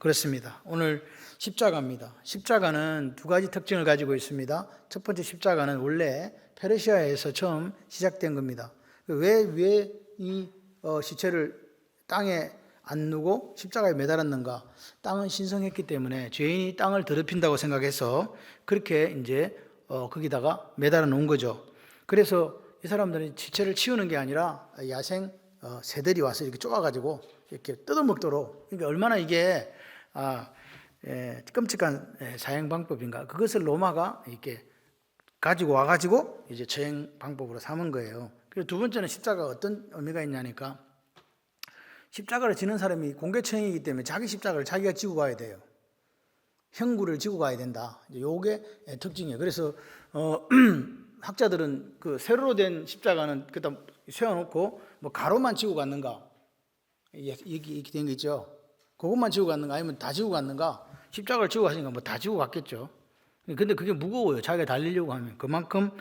그렇습니다. 오늘 십자가입니다. 십자가는 두 가지 특징을 가지고 있습니다. 첫 번째, 십자가는 원래 페르시아에서 처음 시작된 겁니다. 왜 이 시체를 땅에 안 누고 십자가에 매달았는가? 땅은 신성했기 때문에 죄인이 땅을 더럽힌다고 생각해서 그렇게 이제 거기다가 매달아 놓은 거죠. 그래서 이 사람들은 시체를 치우는 게 아니라 야생 새들이 와서 이렇게 쪼아가지고 이렇게 뜯어먹도록. 그러니까 얼마나 이게 끔찍한 사형 방법인가. 그것을 로마가 이렇게 가지고 와가지고 이제 처형 방법으로 삼은 거예요. 그리고 두 번째는 십자가가 어떤 의미가 있냐니까, 십자가를 지는 사람이 공개처형이기 때문에 자기 십자가를 자기가 지고 가야 돼요. 형구를 지고 가야 된다. 이게 특징이에요. 그래서 학자들은 그 세로로 된 십자가는 그다 세워놓고 뭐 가로만 지고 갔는가, 이렇게 된 거 있죠. 그것만 지고 갔는가, 아니면 다 지고 갔는가. 십자가를 지고 가시니까 뭐 다 지고 갔겠죠. 근데 그게 무거워요. 자기가 달리려고 하면. 그만큼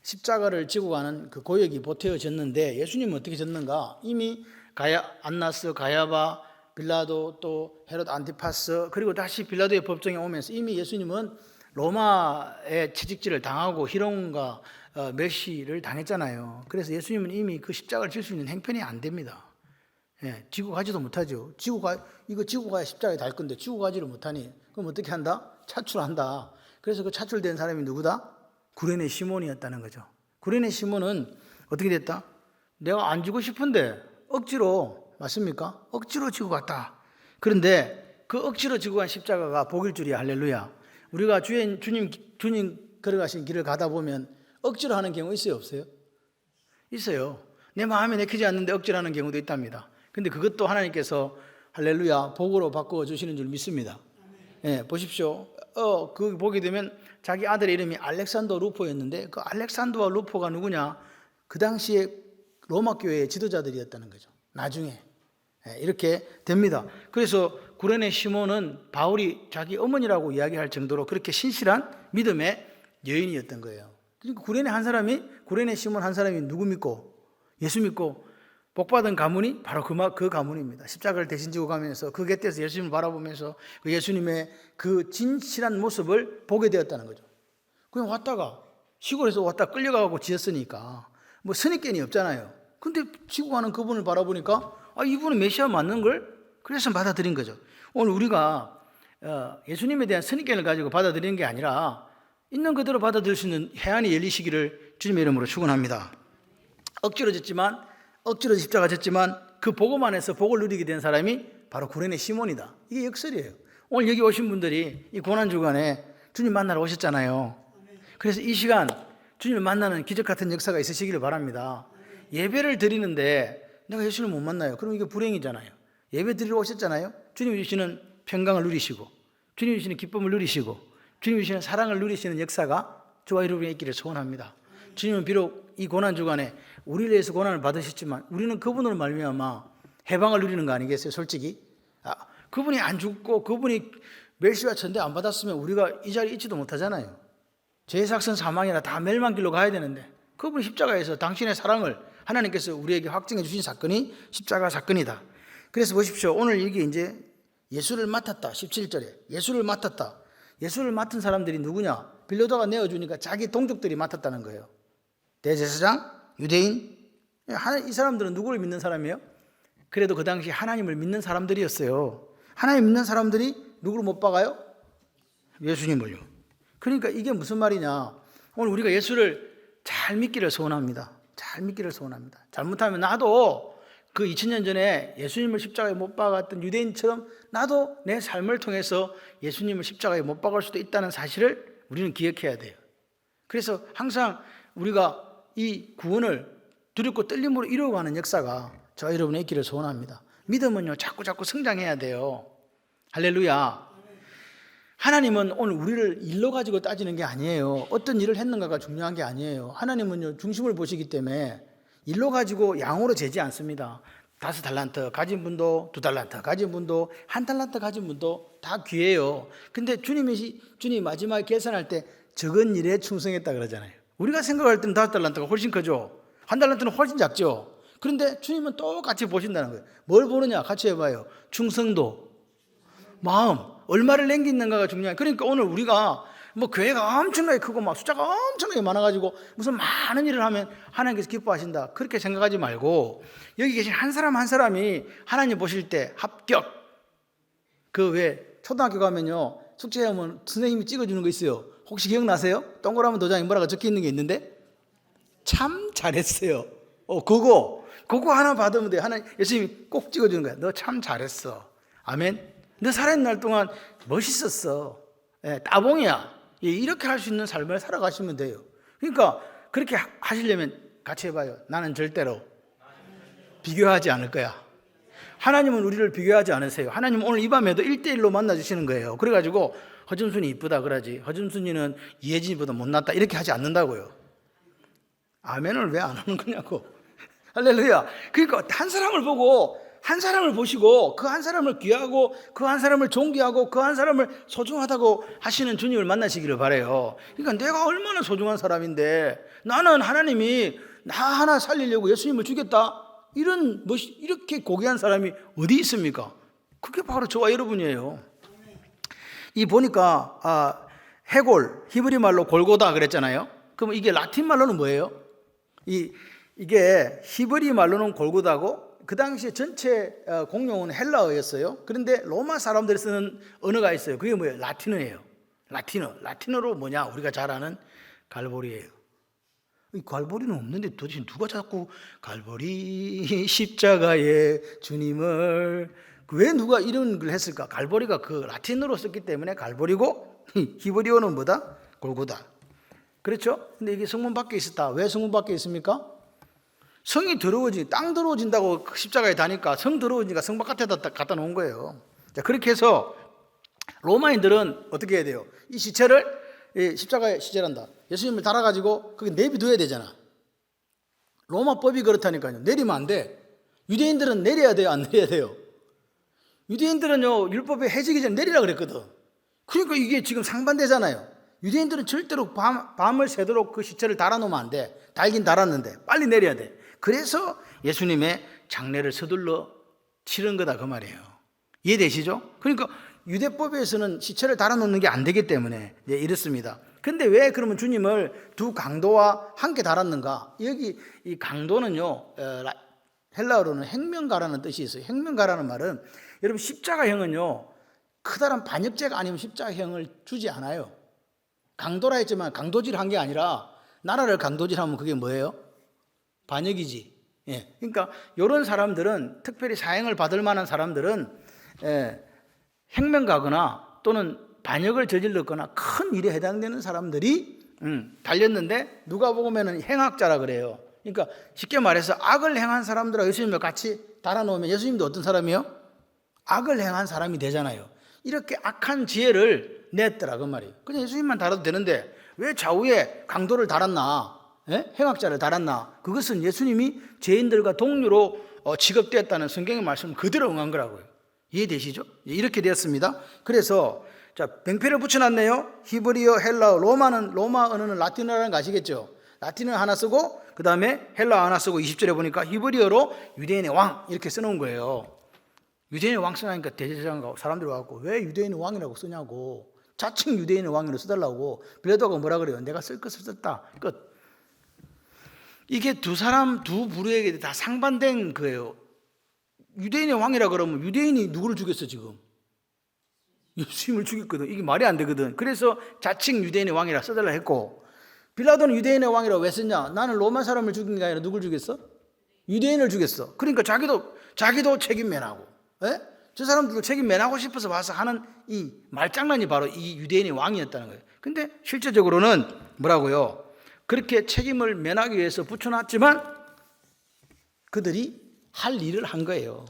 십자가를 지고 가는 그 고역이 보태어졌는데, 예수님은 어떻게 졌는가? 이미 안나스, 가야바, 빌라도, 또 헤롯 안티파스, 그리고 다시 빌라도의 법정에 오면서 이미 예수님은 로마의 채찍질을 당하고 희롱과 멸시를 당했잖아요. 그래서 예수님은 이미 그 십자가를 질 수 있는 행편이 안 됩니다. 지고 가지도 못하죠. 이거 지고 가야 십자가에 달 건데 지고 가지를 못하니 그럼 어떻게 한다? 차출한다. 그래서 그 차출된 사람이 누구다? 구레네 시몬이었다는 거죠. 구레네 시몬은 어떻게 됐다? 내가 안 지고 싶은데 억지로, 맞습니까? 억지로 지고 갔다. 그런데 그 억지로 지고 간 십자가가 복일 줄이야. 할렐루야. 우리가 주님 걸어가신 길을 가다 보면 억지로 하는 경우 있어요, 없어요? 있어요. 내 마음에 내키지 않는데 억지로 하는 경우도 있답니다. 근데 그것도 하나님께서 할렐루야 복으로 바꾸어 주시는 줄 믿습니다. 보십시오. 그 보게 되면 자기 아들의 이름이 알렉산더 루포였는데, 그 알렉산더와 루포가 누구냐? 그 당시에 로마 교회의 지도자들이었다는 거죠. 나중에 이렇게 됩니다. 그래서 구레네 시몬은 바울이 자기 어머니라고 이야기할 정도로 그렇게 신실한 믿음의 여인이었던 거예요. 그러니까 구레네 시몬 한 사람이 누구 믿고 예수 믿고 복받은 가문이 바로 그 가문입니다. 십자가를 대신 지고 가면서 그 곁에서 예수님을 바라보면서 그 예수님의 그 진실한 모습을 보게 되었다는 거죠. 그냥 왔다가 시골에서 왔다 끌려가고 지었으니까 뭐 선입견이 없잖아요. 근데 지고 가는 그분을 바라보니까 이분은 메시아 맞는 걸 그래서 받아들인 거죠. 오늘 우리가 예수님에 대한 선입견을 가지고 받아들이는 게 아니라 있는 그대로 받아들일 수 있는 해안이 열리시기를 주님의 이름으로 축원합니다. 억지로 십자가 졌지만 그 복음 안에서 복을 누리게 된 사람이 바로 구레네 시몬이다. 이게 역설이에요. 오늘 여기 오신 분들이 이 고난주간에 주님 만나러 오셨잖아요. 그래서 이 시간 주님을 만나는 기적 같은 역사가 있으시기를 바랍니다. 예배를 드리는데 내가 예수를 못 만나요. 그럼 이게 불행이잖아요. 예배 드리러 오셨잖아요. 주님 주시는 평강을 누리시고, 주님 주시는 기쁨을 누리시고, 주님 주시는 사랑을 누리시는 역사가 저와 여러분의 있기를 소원합니다. 주님은 비록 이 고난주간에 우리를 위해서 고난을 받으셨지만 우리는 그분으로 말미암아 해방을 누리는 거 아니겠어요? 솔직히 그분이 안 죽고 그분이 멸시와 천대 안 받았으면 우리가 이 자리에 있지도 못하잖아요. 죄삭선 사망이라 다 멸망길로 가야 되는데 그분이 십자가에서 당신의 사랑을 하나님께서 우리에게 확증해 주신 사건이 십자가 사건이다. 그래서 보십시오. 오늘 이게 이제 예수를 맡았다. 17절에 예수를 맡았다. 예수를 맡은 사람들이 누구냐? 빌라도가 내어주니까 자기 동족들이 맡았다는 거예요. 대제사장, 유대인, 이 사람들은 누구를 믿는 사람이에요? 그래도 그 당시 하나님을 믿는 사람들이었어요. 하나님 믿는 사람들이 누구를 못 박아요? 예수님을요. 그러니까 이게 무슨 말이냐? 오늘 우리가 예수를 잘 믿기를 소원합니다. 잘 믿기를 소원합니다. 잘못하면 나도 그 2000년 전에 예수님을 십자가에 못 박았던 유대인처럼 나도 내 삶을 통해서 예수님을 십자가에 못 박을 수도 있다는 사실을 우리는 기억해야 돼요. 그래서 항상 우리가 이 구원을 두렵고 떨림으로 이루어가는 역사가 저와 여러분의 있기를 소원합니다. 믿음은요 자꾸 성장해야 돼요. 할렐루야. 하나님은 오늘 우리를 일로 가지고 따지는 게 아니에요. 어떤 일을 했는가가 중요한 게 아니에요. 하나님은요 중심을 보시기 때문에 일로 가지고 양으로 재지 않습니다. 5달란트 가진 분도 2달란트 가진 분도 1달란트 가진 분도 다 귀해요. 근데 주님이 마지막에 계산할 때 적은 일에 충성했다 그러잖아요. 우리가 생각할 때는 5달란트가 훨씬 크죠. 1달란트는 훨씬 작죠. 그런데 주님은 똑같이 보신다는 거예요. 뭘 보느냐? 같이 해봐요. 충성도. 마음, 얼마를 남겼는가가 중요해요. 그러니까 오늘 우리가 뭐 교회가 엄청나게 크고 막 숫자가 엄청나게 많아가지고 무슨 많은 일을 하면 하나님께서 기뻐하신다, 그렇게 생각하지 말고 여기 계신 한 사람 한 사람이 하나님 보실 때 합격. 그 왜 초등학교 가면요 숙제하면 선생님이 찍어주는 거 있어요. 혹시 기억나세요? 동그라미 도장에 뭐라고 적혀 있는 게 있는데 참 잘했어요. 그거 하나 받으면 돼. 하나 예수님이 꼭 찍어주는 거야. 너 참 잘했어. 아멘. 너 살아있는 날 동안 멋있었어. 따봉이야. 이렇게 할 수 있는 삶을 살아가시면 돼요. 그러니까 그렇게 하시려면 같이 해봐요. 나는 절대로 비교하지 않을 거야. 하나님은 우리를 비교하지 않으세요. 하나님은 오늘 이 밤에도 1대1로 만나주시는 거예요. 그래가지고 허준순이 이쁘다 그러지, 허준순이는 이혜진이보다 못났다 이렇게 하지 않는다고요. 아멘을 왜 안 하는 거냐고. 할렐루야. 그러니까 한 사람을 보고, 한 사람을 보시고 그 한 사람을 귀하고 그 한 사람을 존귀하고 그 한 사람을 소중하다고 하시는 주님을 만나시기를 바라요. 그러니까 내가 얼마나 소중한 사람인데 나는 하나님이 나 하나 살리려고 예수님을 주겠다, 이렇게 고귀한 사람이 어디 있습니까? 그게 바로 저와 여러분이에요. 이 보니까 해골, 히브리 말로 골고다 그랬잖아요. 그럼 이게 라틴 말로는 뭐예요? 이게 히브리 말로는 골고다고, 그 당시에 전체 공용은 헬라어였어요. 그런데 로마 사람들이 쓰는 언어가 있어요. 그게 뭐예요? 라틴어예요. 라틴어로 뭐냐? 우리가 잘 아는 갈보리예요. 이 갈보리는 없는데 도대체 누가 자꾸 갈보리 십자가의 주님을, 왜 누가 이런 걸 했을까? 갈보리가 그 라틴어로 썼기 때문에 갈보리고, 히브리어는 뭐다? 골고다. 그렇죠? 근데 이게 성문 밖에 있었다. 왜 성문 밖에 있습니까? 성이 더러워지, 땅 더러워진다고 십자가에 다니까 성 더러워지니까 성 바깥에다 갖다 놓은 거예요. 자, 그렇게 해서 로마인들은 어떻게 해야 돼요? 이 시체를 십자가에 시체란다, 예수님을 달아가지고 거기 내비둬야 되잖아. 로마법이 그렇다니까요. 내리면 안 돼. 유대인들은 내려야 돼요, 안 내려야 돼요? 유대인들은요 율법에 해지기 전에 내리라 그랬거든. 그러니까 이게 지금 상반되잖아요. 유대인들은 절대로 밤을 새도록 그 시체를 달아놓으면 안 돼. 달긴 달았는데 빨리 내려야 돼. 그래서 예수님의 장례를 서둘러 치른 거다 그 말이에요. 이해되시죠? 그러니까 유대법에서는 시체를 달아놓는 게 안 되기 때문에 이렇습니다. 근데 왜 그러면 주님을 두 강도와 함께 달았는가? 여기 이 강도는요 헬라어로는 행명가라는 뜻이 있어요. 행명가라는 말은 여러분 십자가형은요 커다란 반역죄가 아니면 십자가형을 주지 않아요. 강도라 했지만 강도질 한 게 아니라, 나라를 강도질하면 그게 뭐예요? 반역이지. 그러니까 이런 사람들은, 특별히 사형을 받을 만한 사람들은 행명가거나 또는 반역을 저질렀거나 큰 일에 해당되는 사람들이 달렸는데, 누가 보면은 행악자라 그래요. 그러니까 쉽게 말해서 악을 행한 사람들하고 예수님을 같이 달아놓으면 예수님도 어떤 사람이요? 악을 행한 사람이 되잖아요. 이렇게 악한 지혜를 냈더라 그 말이에요. 그냥 예수님만 달아도 되는데 왜 좌우에 강도를 달았나? 행악자를 달았나? 그것은 예수님이 죄인들과 동료로 취급되었다는 성경의 말씀을 그대로 응한 거라고요. 이해되시죠? 이렇게 되었습니다. 그래서 자, 병폐를 붙여놨네요. 히브리어, 헬라어, 로마 언어는 라틴어라는 거 아시겠죠? 라틴어 하나 쓰고 그 다음에 헬라어 하나 쓰고 20절에 보니까 히브리어로 유대인의 왕 이렇게 써놓은 거예요. 유대인의 왕 쓰니까 대제사장과 사람들이 와갖고 왜 유대인의 왕이라고 쓰냐고, 자칭 유대인의 왕이라고 써달라고. 빌라도가 뭐라 그래요? 내가 쓸 것을 썼다. 끝. 이게 두 부류에게 다 상반된 거예요. 유대인의 왕이라 그러면 유대인이 누구를 죽였어 지금? 예수님을 죽였거든. 이게 말이 안 되거든. 그래서 자칭 유대인의 왕이라 써달라 했고, 빌라도는 유대인의 왕이라고 왜 썼냐? 나는 로마 사람을 죽인 게 아니라 누굴 죽였어? 유대인을 죽였어. 그러니까 자기도 책임 면하고, 저 사람들도 책임 면하고 싶어서 와서 하는 이 말장난이 바로 이 유대인의 왕이었다는 거예요. 근데 실제적으로는 뭐라고요? 그렇게 책임을 면하기 위해서 붙여놨지만 그들이 할 일을 한 거예요.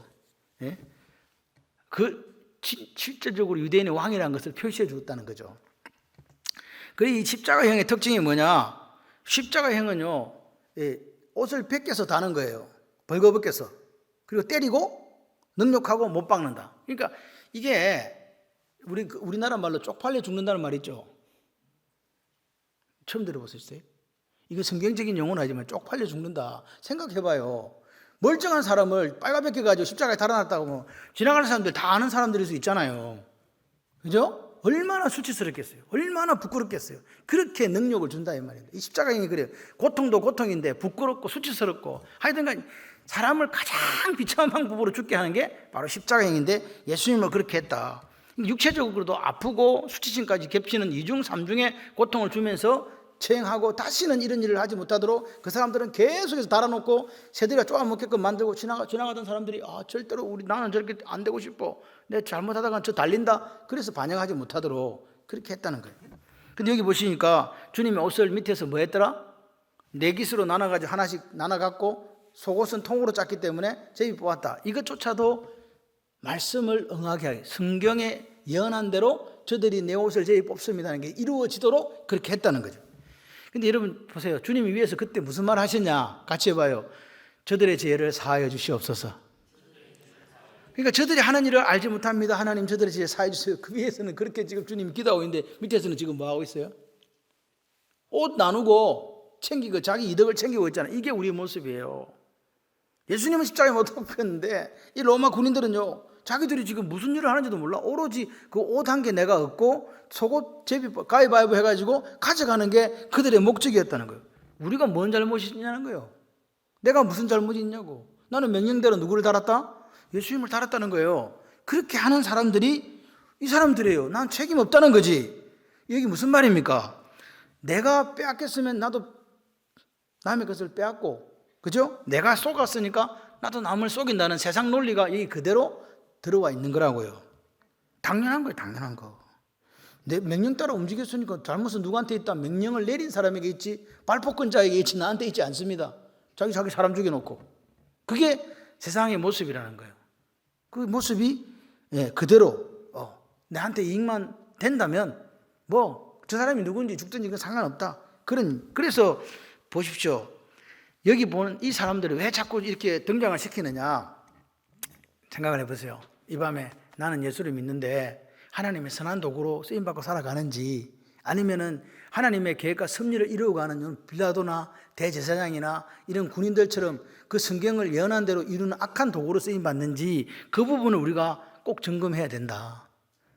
실제적으로 유대인의 왕이라는 것을 표시해 주었다는 거죠. 그리고 이 십자가형의 특징이 뭐냐? 십자가형은요, 옷을 벗겨서 다는 거예요. 벌거벗겨서. 그리고 때리고 능욕하고 못 박는다. 그러니까 이게 우리나라 말로 쪽팔려 죽는다는 말 있죠. 처음 들어보셨어요? 이거 성경적인 용어는 아니지만 쪽팔려 죽는다. 생각해봐요. 멀쩡한 사람을 빨가벗겨 가지고 십자가에 달아놨다고 하면 지나가는 사람들 다 아는 사람들일 수 있잖아요. 그죠? 얼마나 수치스럽겠어요. 얼마나 부끄럽겠어요. 그렇게 능력을 준다 이 말입니다. 이 십자가행이 그래요. 고통도 고통인데 부끄럽고 수치스럽고 하여튼간 사람을 가장 비참한 방법으로 죽게 하는 게 바로 십자가행인데 예수님은 그렇게 했다. 육체적으로도 아프고 수치심까지 겹치는 이중 삼중의 고통을 주면서 체행하고 다시는 이런 일을 하지 못하도록 그 사람들은 계속해서 달아놓고 새들이가 쪼아먹게끔 만들고 지나가던 사람들이 절대로 나는 저렇게 안 되고 싶어. 내 잘못하다가 저 달린다. 그래서 반영하지 못하도록 그렇게 했다는 거예요. 근데 여기 보시니까 주님의 옷을 밑에서 뭐 했더라? 네 깃으로 나눠가지고 하나씩 나눠갖고 속옷은 통으로 짰기 때문에 제비 뽑았다. 이것조차도 말씀을 응하게 하게 성경에 예언한 대로 저들이 내 옷을 제비 뽑습니다는 게 이루어지도록 그렇게 했다는 거죠. 근데 여러분 보세요. 주님이 위에서 그때 무슨 말 하셨냐? 같이 해봐요. 저들의 죄를 사하여 주시옵소서. 그러니까 저들이 하는 일을 알지 못합니다. 하나님 저들의 죄를 사하여 주세요. 그 위에서는 그렇게 지금 주님이 기도하고 있는데 밑에서는 지금 뭐 하고 있어요? 옷 나누고 챙기고 자기 이득을 챙기고 있잖아요. 이게 우리의 모습이에요. 예수님은 십자가에 못 박혔는데 이 로마 군인들은요. 자기들이 지금 무슨 일을 하는지도 몰라. 오로지 그 옷 한 개 내가 얻고 속옷 제비 가위바위보 해가지고 가져가는 게 그들의 목적이었다는 거예요. 우리가 뭔 잘못이 있냐는 거예요. 내가 무슨 잘못이 있냐고. 나는 명령대로 누구를 달았다? 예수님을 달았다는 거예요. 그렇게 하는 사람들이 이 사람들이에요. 난 책임 없다는 거지. 여기 무슨 말입니까? 내가 빼앗겼으면 나도 남의 것을 빼앗고, 그죠? 내가 속았으니까 나도 남을 속인다는 세상 논리가 여기 그대로 들어와 있는 거라고요. 당연한 거예요. 당연한 거. 내 명령 따라 움직였으니까 잘못은 누구한테 있다? 명령을 내린 사람에게 있지 발포권자에게 있지 나한테 있지 않습니다. 자기 사람 죽여놓고. 그게 세상의 모습이라는 거예요. 그 모습이 그대로 내한테 이익만 된다면 뭐 저 사람이 누군지 죽든지 그건 상관없다. 그래서 보십시오. 여기 보는 이 사람들이 왜 자꾸 이렇게 등장을 시키느냐 생각을 해보세요. 이 밤에 나는 예수를 믿는데 하나님의 선한 도구로 쓰임받고 살아가는지 아니면은 하나님의 계획과 섭리를 이루어가는 빌라도나 대제사장이나 이런 군인들처럼 그 성경을 예언한 대로 이루는 악한 도구로 쓰임받는지 그 부분을 우리가 꼭 점검해야 된다.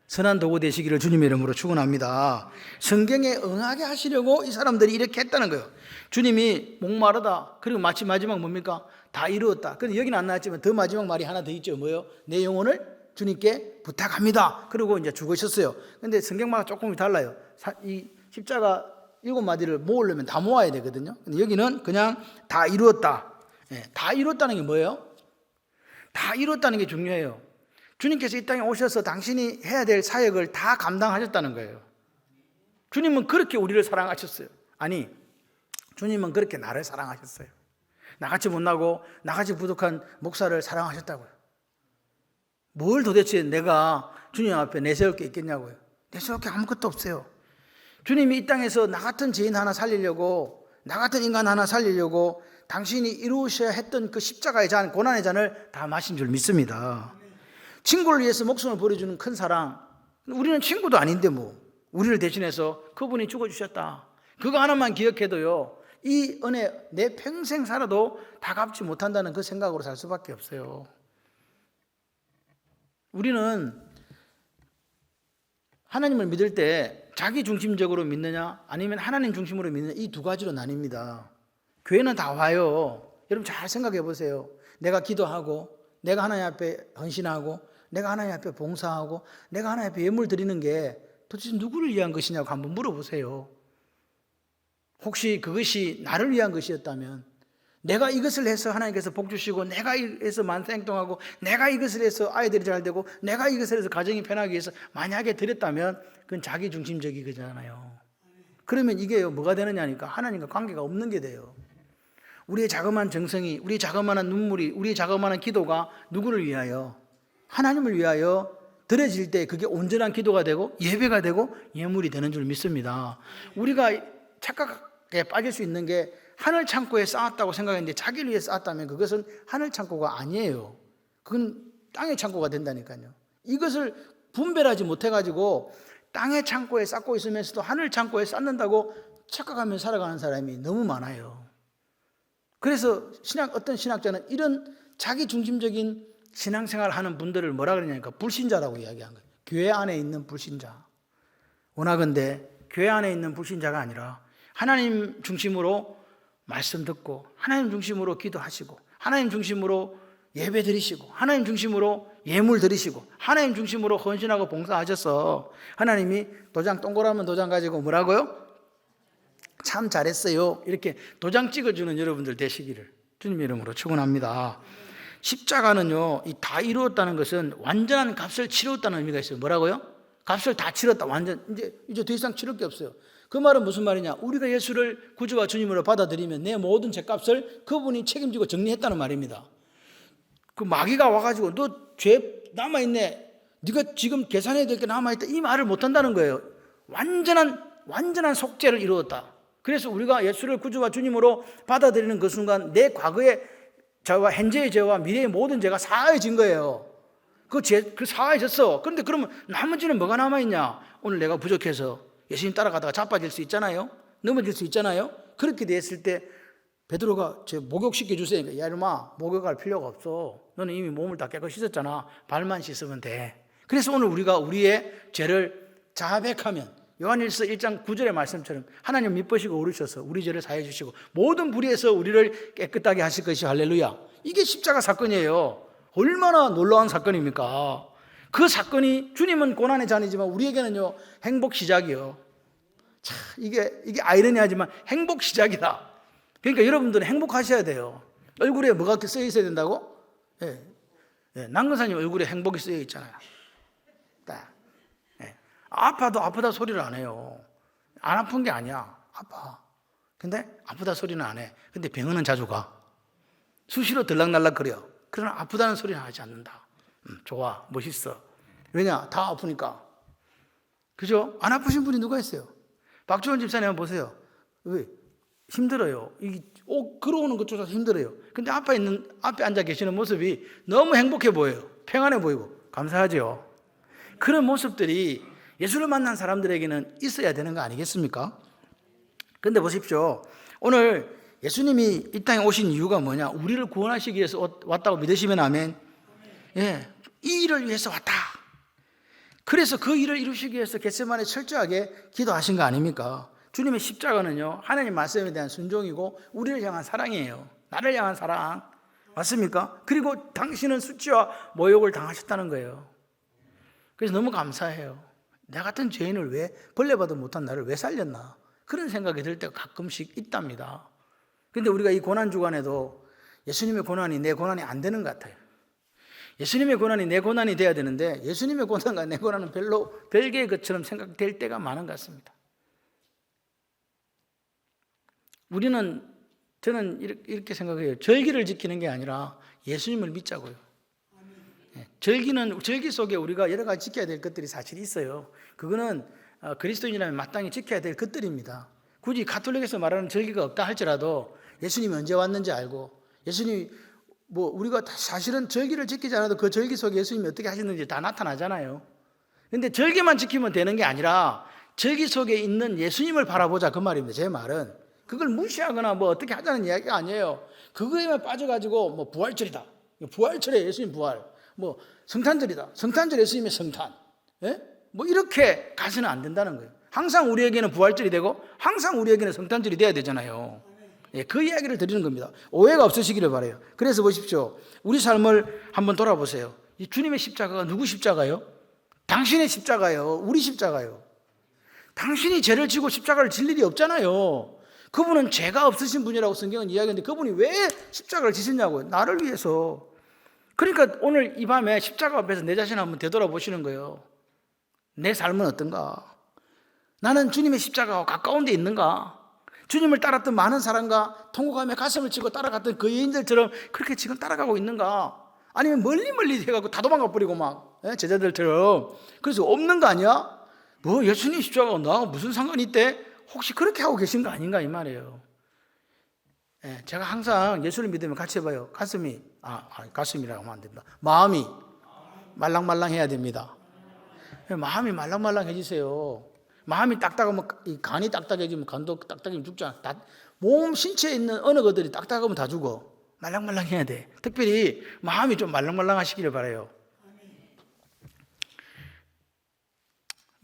선한 도구 되시기를 주님의 이름으로 축원합니다. 성경에 응하게 하시려고 이 사람들이 이렇게 했다는 거예요. 주님이 목마르다. 그리고 마지막 뭡니까? 다 이루었다. 근데 여기는 안 나왔지만 더 마지막 말이 하나 더 있죠. 뭐요? 내 영혼을 주님께 부탁합니다. 그리고 이제 죽으셨어요. 근데 성경마다 조금 달라요. 이 십자가 7마디를 모으려면 다 모아야 되거든요. 근데 여기는 그냥 다 이루었다. 다 이루었다는 게 뭐예요? 다 이루었다는 게 중요해요. 주님께서 이 땅에 오셔서 당신이 해야 될 사역을 다 감당하셨다는 거예요. 주님은 그렇게 우리를 사랑하셨어요. 아니, 주님은 그렇게 나를 사랑하셨어요. 나같이 못나고 나같이 부족한 목사를 사랑하셨다고요. 뭘 도대체 내가 주님 앞에 내세울 게 있겠냐고요. 내세울 게 아무것도 없어요. 주님이 이 땅에서 나 같은 죄인 하나 살리려고, 나 같은 인간 하나 살리려고 당신이 이루셔야 했던 그 십자가의 잔, 고난의 잔을 다 마신 줄 믿습니다. 친구를 위해서 목숨을 버려주는 큰 사랑. 우리는 친구도 아닌데 뭐 우리를 대신해서 그분이 죽어주셨다. 그거 하나만 기억해도요, 이 은혜 내 평생 살아도 다 갚지 못한다는 그 생각으로 살 수밖에 없어요. 우리는 하나님을 믿을 때 자기 중심적으로 믿느냐 아니면 하나님 중심으로 믿느냐 이 두 가지로 나뉩니다. 교회는 다 와요. 여러분 잘 생각해 보세요. 내가 기도하고 내가 하나님 앞에 헌신하고 내가 하나님 앞에 봉사하고 내가 하나님 앞에 예물 드리는 게 도대체 누구를 위한 것이냐고 한번 물어보세요. 혹시 그것이 나를 위한 것이었다면 내가 이것을 해서 하나님께서 복 주시고 내가 해서 만생동하고 내가 이것을 해서 아이들이 잘 되고 내가 이것을 해서 가정이 편하기 위해서 만약에 드렸다면 그건 자기 중심적이잖아요. 그러면 이게 뭐가 되느냐니까 하나님과 관계가 없는 게 돼요. 우리의 자그마한 정성이, 우리의 자그마한 눈물이, 우리의 자그마한 기도가 누구를 위하여? 하나님을 위하여 드려질 때 그게 온전한 기도가 되고 예배가 되고 예물이 되는 줄 믿습니다. 우리가 착각에 빠질 수 있는 게 하늘 창고에 쌓았다고 생각했는데 자기를 위해 쌓았다면 그것은 하늘 창고가 아니에요. 그건 땅의 창고가 된다니까요. 이것을 분별하지 못해가지고 땅의 창고에 쌓고 있으면서도 하늘 창고에 쌓는다고 착각하며 살아가는 사람이 너무 많아요. 그래서 어떤 신학자는 이런 자기 중심적인 신앙생활을 하는 분들을 뭐라 그러냐니까 불신자라고 이야기한 거예요. 교회 안에 있는 불신자, 원하건대 교회 안에 있는 불신자가 아니라 하나님 중심으로 말씀 듣고 하나님 중심으로 기도하시고 하나님 중심으로 예배 드리시고 하나님 중심으로 예물 드리시고 하나님 중심으로 헌신하고 봉사하셔서 하나님이 도장 동그라면 도장 가지고 뭐라고요? 참 잘했어요. 이렇게 도장 찍어주는 여러분들 되시기를 주님의 이름으로 축원합니다. 십자가는요, 다 이루었다는 것은 완전한 값을 치렀다는 의미가 있어요. 뭐라고요? 값을 다 치렀다. 완전 이제 더 이상 치를 게 없어요. 그 말은 무슨 말이냐? 우리가 예수를 구주와 주님으로 받아들이면 내 모든 죄값을 그분이 책임지고 정리했다는 말입니다. 그 마귀가 와가지고 너 죄 남아있네, 네가 지금 계산해야 될 게 남아있다, 이 말을 못한다는 거예요. 완전한 속죄를 이루었다. 그래서 우리가 예수를 구주와 주님으로 받아들이는 그 순간 내 과거의 죄와 현재의 죄와 미래의 모든 죄가 사해진 거예요. 그 사해졌어. 그런데 그러면 나머지는 뭐가 남아있냐? 오늘 내가 부족해서 예수님 따라가다가 자빠질 수 있잖아요. 넘어질 수 있잖아요. 그렇게 됐을 때 베드로가 제 목욕시켜 주세요. 야 이놈아, 목욕할 필요가 없어. 너는 이미 몸을 다 깨끗이 씻었잖아. 발만 씻으면 돼. 그래서 오늘 우리가 우리의 죄를 자백하면 요한일서 1장 9절의 말씀처럼 하나님 미쁘시고 오르셔서 우리 죄를 사해 주시고 모든 불의에서 우리를 깨끗하게 하실 것이 할렐루야. 이게 십자가 사건이에요. 얼마나 놀라운 사건입니까? 그 사건이 주님은 고난의 잔이지만 우리에게는요 행복 시작이요. 참 이게 아이러니하지만 행복 시작이다. 그러니까 여러분들은 행복하셔야 돼요. 얼굴에 뭐가 이렇게 쓰여 있어야 된다고? 예. 남근사님 얼굴에 행복이 쓰여 있잖아요. 딱. 예. 아파도 아프다 소리를 안 해요. 안 아픈 게 아니야. 아파. 근데 아프다 소리는 안 해. 근데 병원은 자주 가. 수시로 들락날락거려. 그러나 아프다는 소리는 하지 않는다. 좋아, 멋있어. 왜냐? 다 아프니까. 그죠? 안 아프신 분이 누가 있어요? 박주원 집사님 한번 보세요. 왜? 힘들어요. 옷 걸어오는 것조차 힘들어요. 근데 앞에 앉아 계시는 모습이 너무 행복해 보여요. 평안해 보이고. 감사하죠. 그런 모습들이 예수를 만난 사람들에게는 있어야 되는 거 아니겠습니까? 근데 보십시오. 오늘 예수님이 이 땅에 오신 이유가 뭐냐? 우리를 구원하시기 위해서 왔다고 믿으시면 아멘. 예, 이 일을 위해서 왔다. 그래서 그 일을 이루시기 위해서 겟세마네 철저하게 기도하신 거 아닙니까? 주님의 십자가는요, 하나님 말씀에 대한 순종이고 우리를 향한 사랑이에요. 나를 향한 사랑. 맞습니까? 그리고 당신은 수치와 모욕을 당하셨다는 거예요. 그래서 너무 감사해요. 나 같은 죄인을 왜, 벌레봐도 못한 나를 왜 살렸나? 그런 생각이 들 때가 가끔씩 있답니다. 그런데 우리가 이 고난 주간에도 예수님의 고난이 내 고난이 안 되는 것 같아요. 예수님의 고난이 내 고난이 돼야 되는데 예수님의 고난과 내 고난은 별로 별개의 것처럼 생각될 때가 많은 것 같습니다. 저는 이렇게 생각해요. 절기를 지키는 게 아니라 예수님을 믿자고요. 절기 속에 우리가 여러 가지 지켜야 될 것들이 사실 있어요. 그거는 그리스도인이라면 마땅히 지켜야 될 것들입니다. 굳이 가톨릭에서 말하는 절기가 없다 할지라도 예수님이 언제 왔는지 알고 예수님이 우리가 사실은 절기를 지키지 않아도 그 절기 속에 예수님이 어떻게 하셨는지 다 나타나잖아요. 그런데 절기만 지키면 되는 게 아니라 절기 속에 있는 예수님을 바라보자 그 말입니다. 제 말은 그걸 무시하거나 어떻게 하자는 이야기가 아니에요. 그거에만 빠져가지고 부활절이다, 부활절에 예수님 부활, 성탄절이다, 성탄절 예수님의 성탄, 예? 이렇게 가서는 안 된다는 거예요. 항상 우리에게는 부활절이 되고 항상 우리에게는 성탄절이 돼야 되잖아요. 예, 그 이야기를 드리는 겁니다. 오해가 없으시기를 바라요. 그래서 보십시오. 우리 삶을 한번 돌아보세요. 이 주님의 십자가가 누구 십자가요? 당신의 십자가요. 우리 십자가요. 당신이 죄를 지고 십자가를 질 일이 없잖아요. 그분은 죄가 없으신 분이라고 성경은 이야기하는데 그분이 왜 십자가를 지셨냐고요? 나를 위해서. 그러니까 오늘 이 밤에 십자가 앞에서 내 자신을 한번 되돌아보시는 거예요. 내 삶은 어떤가? 나는 주님의 십자가와 가까운 데 있는가? 주님을 따랐던 많은 사람과 통곡하며 가슴을 치고 따라갔던 그 여인들처럼 그렇게 지금 따라가고 있는가? 아니면 멀리 해가지고 다 도망가 버리고 제자들처럼. 그래서 없는 거 아니야? 예수님 십자가가 나하고 무슨 상관이 있대? 혹시 그렇게 하고 계신 거 아닌가 이 말이에요. 예, 제가 항상 예수를 믿으면 같이 해봐요. 가슴이라고 하면 안 됩니다. 마음이 말랑말랑해야 됩니다. 마음이 말랑말랑해지세요. 마음이 딱딱하면 간이 딱딱해지면 간도 딱딱해지면 죽잖아. 몸 신체에 있는 어느 것들이 딱딱하면 다 죽어. 말랑말랑해야 돼. 특별히 마음이 좀 말랑말랑하시기를 바라요.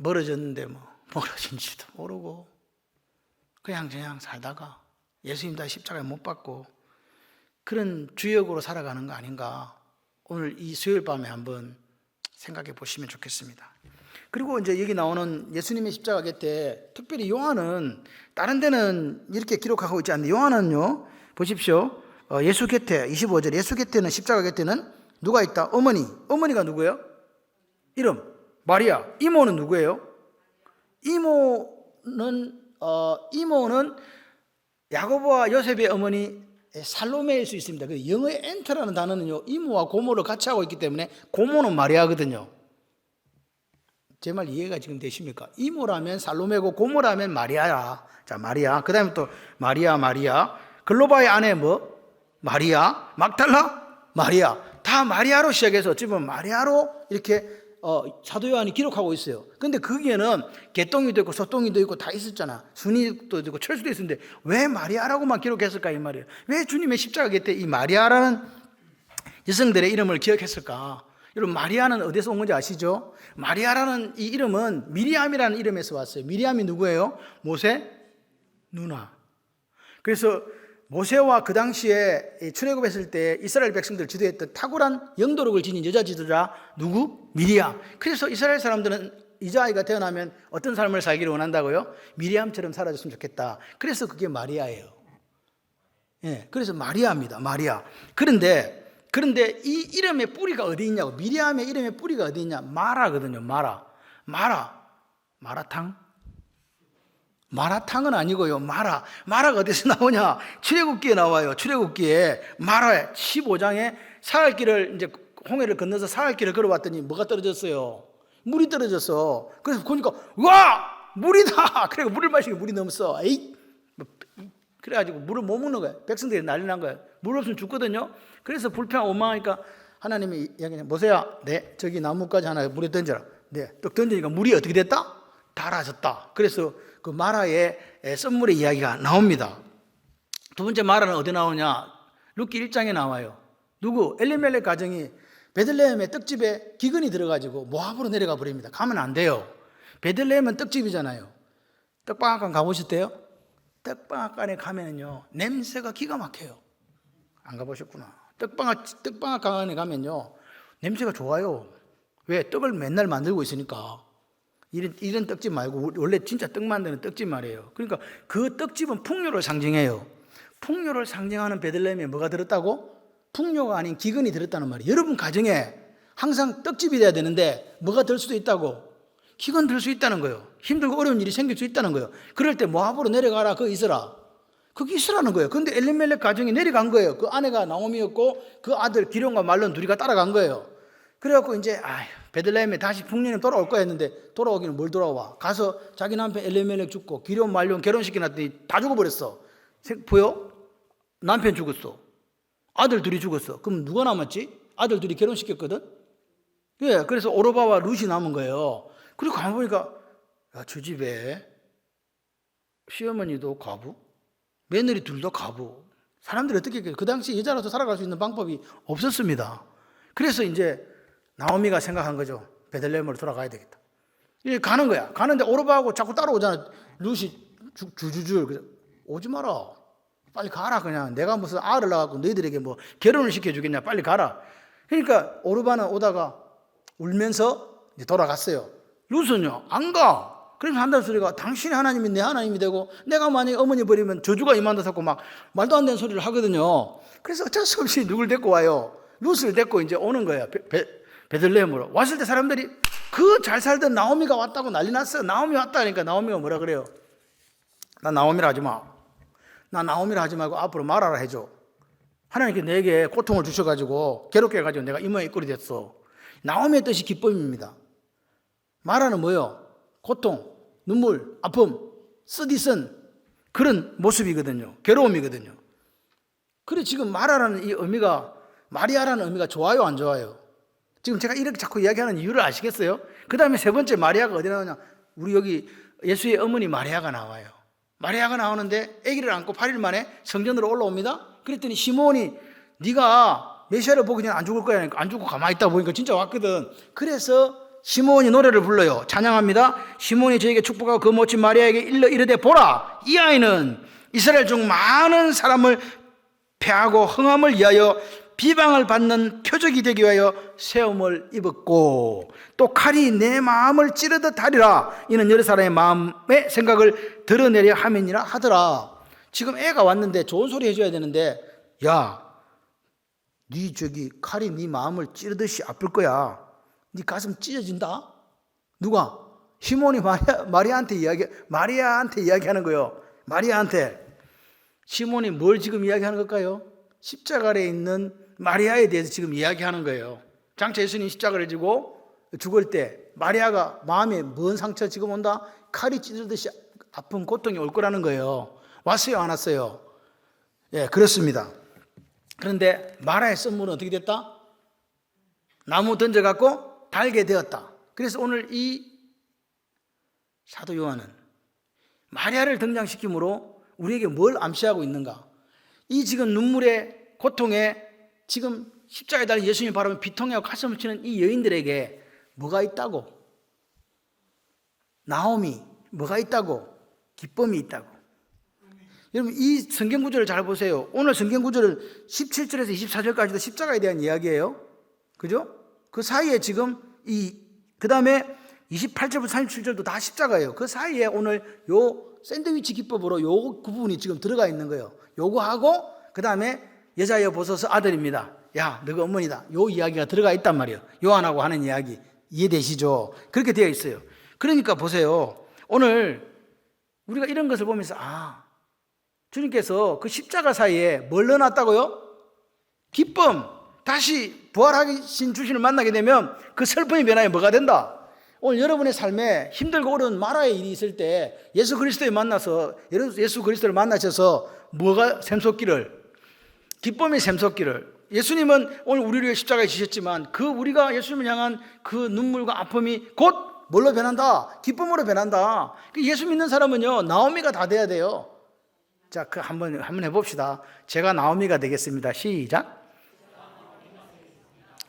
멀어졌는데 뭐 멀어진지도 모르고 그냥 살다가 예수님 다 십자가에 못 박고 그런 주역으로 살아가는 거 아닌가, 오늘 이 수요일 밤에 한번 생각해 보시면 좋겠습니다. 그리고 이제 여기 나오는 예수님의 십자가 곁에, 특별히 요한은 다른 데는 이렇게 기록하고 있지 않는데 요한은요, 보십시오. 예수 곁에 25절, 예수 곁에는, 십자가 곁에는 누가 있다? 어머니가 누구예요? 이름 마리아. 이모는 누구예요? 이모는 야고보와 요셉의 어머니 살로메일 수 있습니다. 그 영어의 엔터라는 단어는요, 이모와 고모를 같이 하고 있기 때문에 고모는 마리아거든요. 제 말 이해가 지금 되십니까? 이모라면 살로메고 고모라면 마리아야. 자, 마리아. 그 다음에 또 마리아. 글로바의 아내 뭐? 마리아. 막달라? 마리아. 다 마리아로 시작해서 지금 마리아로 이렇게 사도 요한이 기록하고 있어요. 근데 거기에는 개똥이도 있고 소똥이도 있고 다 있었잖아. 순이도 있고 철수도 있었는데 왜 마리아라고만 기록했을까 이 말이에요. 왜 주님의 십자가 곁에 이 마리아라는 여성들의 이름을 기억했을까? 여러분, 마리아는 어디서 온 건지 아시죠? 마리아라는 이 이름은 미리암이라는 이름에서 왔어요. 미리암이 누구예요? 모세 누나. 그래서 모세와 그 당시에 출애굽했을 때 이스라엘 백성들을 지도했던 탁월한 영도력을 지닌 여자 지도자 누구? 미리암. 그래서 이스라엘 사람들은 이 아이가 태어나면 어떤 삶을 살기를 원한다고요? 미리암처럼 살아줬으면 좋겠다. 그래서 그게 마리아예요. 예, 그래서 마리아입니다. 마리아. 그런데 이 이름의 뿌리가 어디 있냐고. 미리암의 이름의 뿌리가 어디 있냐? 마라거든요. 마라탕? 마라탕은 아니고요. 마라가 어디서 나오냐? 출애굽기에 나와요. 출애굽기에 마라 15장에 사흘길을 이제 홍해를 건너서 사흘길을 걸어왔더니 뭐가 떨어졌어요? 물이 떨어졌어. 그래서 보니까 와, 물이다. 그래 물을 마시고 물이 넘었어. 에이, 그래가지고 물을 못 먹는 거야. 백성들이 난리 난 거야. 물 없으면 죽거든요. 그래서 불평 원망하니까 하나님이 이야기해. 모세야, 네, 저기 나뭇가지 하나 물에 던져라. 네, 떡 던지니까 물이 어떻게 됐다? 달아졌다. 그래서 그 마라의 썬물의 이야기가 나옵니다. 두 번째 마라는 어디 나오냐? 룻기 1장에 나와요. 누구? 엘리멜렉 가정이 베들레헴의 떡집에 기근이 들어가지고 모압으로 내려가 버립니다. 가면 안 돼요. 베들레헴은 떡집이잖아요. 떡방앗간 가보셨대요? 떡방앗간에 가면요 냄새가 기가 막혀요. 안 가보셨구나. 떡방앗간에 가면요 냄새가 좋아요. 왜? 떡을 맨날 만들고 있으니까. 이런 떡집 말고 원래 진짜 떡 만드는 떡집 말이에요. 그러니까 그 떡집은 풍요를 상징해요. 풍요를 상징하는 베들레헴에 뭐가 들었다고? 풍요가 아닌 기근이 들었다는 말이에요. 여러분 가정에 항상 떡집이 돼야 되는데 뭐가 들 수도 있다고? 기근 들 수 있다는 거예요. 힘들고 어려운 일이 생길 수 있다는 거예요. 그럴 때 모압으로 내려가라. 거기 있어라. 거기 있으라는 거예요. 그런데 엘리멜렉 가정이 내려간 거예요. 그 아내가 나오미였고 그 아들 기럇과 말론 둘이가 따라간 거예요. 그래갖고 이제 베들레헴에 다시 풍년이 돌아올 거야 했는데 돌아오기는 뭘 돌아와? 가서 자기 남편 엘리멜렉 죽고 기럇 말론 결혼시켜놨더니 다 죽어버렸어. 보여? 남편 죽었어. 아들 둘이 죽었어. 그럼 누가 남았지? 아들 둘이 결혼시켰거든? 예, 그래서 오르바와 룻이 남은 거예요. 그리고 가만 보니까 저 집에 시어머니도 과부, 며느리 둘도 과부. 사람들이 어떻게 했겠어요? 그 당시 여자로서 살아갈 수 있는 방법이 없었습니다. 그래서 이제 나오미가 생각한 거죠. 베들레헴으로 돌아가야 되겠다. 가는 거야. 가는데 오르바하고 자꾸 따라오잖아. 룻이 줄줄줄. 그래서 오지 마라. 빨리 가라. 그냥 내가 무슨 알을 낳아갖고 너희들에게 뭐 결혼을 시켜주겠냐. 빨리 가라. 그러니까 오르바는 오다가 울면서 이제 돌아갔어요. 룻은요 안 가. 그러면서 한다는 소리가 당신이 하나님이 내 하나님이 되고 내가 만약에 어머니 버리면 저주가 임한다 하고 막 말도 안 되는 소리를 하거든요. 그래서 어쩔 수 없이 누굴 데리고 와요. 룻을 데리고 이제 오는 거예요. 베들레헴으로 왔을 때 사람들이 그 잘 살던 나오미가 왔다고 난리 났어요. 나오미 왔다니까 나오미가 뭐라 그래요? 나 나오미라 하지 마. 나 나오미라 하지 말고 앞으로 말하라 해줘. 하나님께 내게 고통을 주셔가지고 괴롭게 해가지고 내가 이 모양 이 꼴이 됐어. 나오미의 뜻이 기쁨입니다. 마라는 뭐예요? 고통, 눈물, 아픔, 쓰디쓴 그런 모습이거든요. 괴로움이거든요. 그래 지금 마라라는 이 의미가, 마리아라는 의미가 좋아요 안 좋아요? 지금 제가 이렇게 자꾸 이야기하는 이유를 아시겠어요? 그 다음에 세 번째 마리아가 어디 나오냐? 우리 여기 예수의 어머니 마리아가 나와요. 마리아가 나오는데 아기를 안고 8일 만에 성전으로 올라옵니다. 그랬더니 시몬이 네가 메시아를 보기 전에 안 죽을 거야. 안 죽고 가만히 있다 보니까 진짜 왔거든. 그래서 시몬이 노래를 불러요. 찬양합니다. 시몬이 저에게 축복하고 그 모친 마리아에게 일러 이르되 보라, 이 아이는 이스라엘 중 많은 사람을 패하고 흥함을 위하여 비방을 받는 표적이 되기 위하여 세움을 입었고 또 칼이 내 마음을 찌르듯 하리라. 이는 여러 사람의 마음의 생각을 드러내려 함이니라 하더라. 지금 애가 왔는데 좋은 소리 해줘야 되는데, 야, 네 저기 칼이 네 마음을 찌르듯이 아플 거야. 네 가슴 찢어진다. 누가? 시몬이 마리아한테 이야기하는 거예요. 마리아한테. 시몬이 뭘 지금 이야기하는 걸까요? 십자가 아래에 있는 마리아에 대해서 지금 이야기하는 거예요. 장차 예수님 십자가를 지고 죽을 때 마리아가 마음에 뭔 상처 지금 온다? 칼이 찌르듯이 아픈 고통이 올 거라는 거예요. 왔어요, 안 왔어요? 예, 그렇습니다. 그런데 마라의 선물은 어떻게 됐다? 나무 던져갖고 달게 되었다. 그래서 오늘 이 사도 요한은 마리아를 등장시킴으로 우리에게 뭘 암시하고 있는가? 이 지금 눈물의 고통에 지금 십자가에 달린 예수님을 바라보며 비통해하고 가슴을 치는 이 여인들에게 뭐가 있다고? 나옴이 뭐가 있다고? 기쁨이 있다고. 여러분 이 성경 구절을 잘 보세요. 오늘 성경 구절을 17절에서 24절까지도 십자가에 대한 이야기예요. 그죠? 그 사이에 지금 그 다음에 28절부터 37절도 다 십자가예요. 그 사이에 오늘 요 샌드위치 기법으로 요 부분이 지금 들어가 있는 거예요. 요거 하고 그 다음에 여자여 보소서 아들입니다. 야, 너가 어머니다. 요 이야기가 들어가 있단 말이에요. 요한하고 하는 이야기 이해되시죠? 그렇게 되어 있어요. 그러니까 보세요. 오늘 우리가 이런 것을 보면서 주님께서 그 십자가 사이에 뭘 넣어놨다고요? 기쁨. 다시 부활하신 주신을 만나게 되면 그 슬픔이 변하여 뭐가 된다? 오늘 여러분의 삶에 힘들고 어려운 마라의 일이 있을 때 예수 그리스도를 만나서 예수 그리스도를 만나셔서 뭐가 샘솟기를? 기쁨이 샘솟기를. 예수님은 오늘 우리를 위해 십자가에 지셨지만 그 우리가 예수님을 향한 그 눈물과 아픔이 곧 뭘로 변한다? 기쁨으로 변한다. 예수 믿는 사람은요 나오미가 다 돼야 돼요. 자, 한번 해봅시다. 제가 나오미가 되겠습니다. 시작.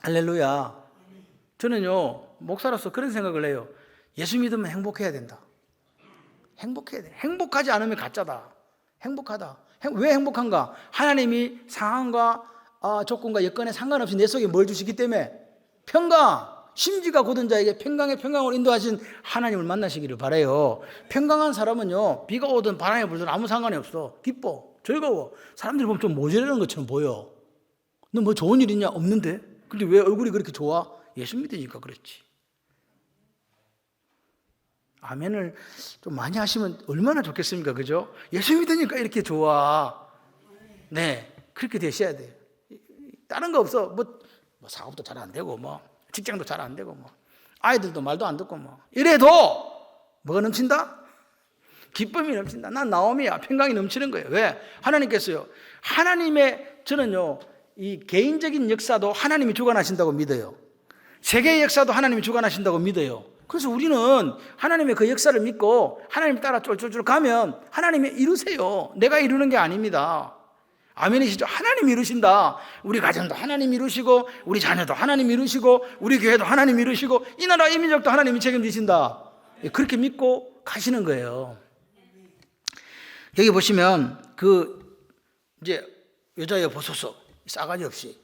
할렐루야. 저는요 목사로서 그런 생각을 해요. 예수 믿으면 행복해야 된다. 행복해야 돼. 행복하지 않으면 가짜다. 행복하다. 왜 행복한가? 하나님이 상황과 조건과 여건에 상관없이 내 속에 뭘 주시기 때문에 평강, 심지가 고든 자에게 평강의 평강을 인도하신 하나님을 만나시기를 바라요. 평강한 사람은요 비가 오든 바람이 불든 아무 상관이 없어. 기뻐, 즐거워. 사람들이 보면 좀 모자라는 것처럼 보여. 너 뭐 좋은 일 있냐? 없는데? 근데 왜 얼굴이 그렇게 좋아? 예수 믿으니까 그렇지. 아멘을 좀 많이 하시면 얼마나 좋겠습니까? 그죠? 예수 믿으니까 이렇게 좋아. 네, 그렇게 되셔야 돼요. 다른 거 없어. 뭐 사업도 잘 안 되고 직장도 잘 안 되고 아이들도 말도 안 듣고 이래도 뭐가 넘친다? 기쁨이 넘친다. 난 나오미야. 평강이 넘치는 거예요. 왜? 하나님께서요. 저는요 이 개인적인 역사도 하나님이 주관하신다고 믿어요. 세계의 역사도 하나님이 주관하신다고 믿어요. 그래서 우리는 하나님의 그 역사를 믿고 하나님 따라 쫄쫄쫄 가면 하나님이 이루세요. 내가 이루는 게 아닙니다. 아멘이시죠? 하나님 이루신다. 우리 가정도 하나님 이루시고 우리 자녀도 하나님 이루시고 우리 교회도 하나님 이루시고 이 나라 이 민족도 하나님이 책임지신다. 그렇게 믿고 가시는 거예요. 여기 보시면 이제 여자여 보소서 싸가지 없이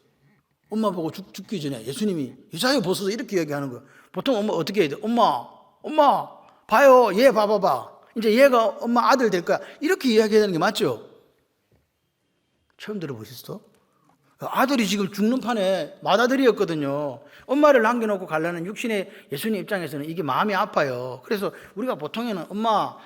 엄마 보고 죽기 전에 예수님이 여자여 보소서 이렇게 얘기하는 거예요. 보통 엄마 어떻게 해야 돼? 엄마 봐요. 얘 봐봐봐. 이제 얘가 엄마 아들 될 거야. 이렇게 이야기해야 되는 게 맞죠? 처음 들어보셨어? 아들이 지금 죽는 판에 맏아들이었거든요. 엄마를 남겨놓고 가려는 육신의 예수님 입장에서는 이게 마음이 아파요. 그래서 우리가 보통에는 엄마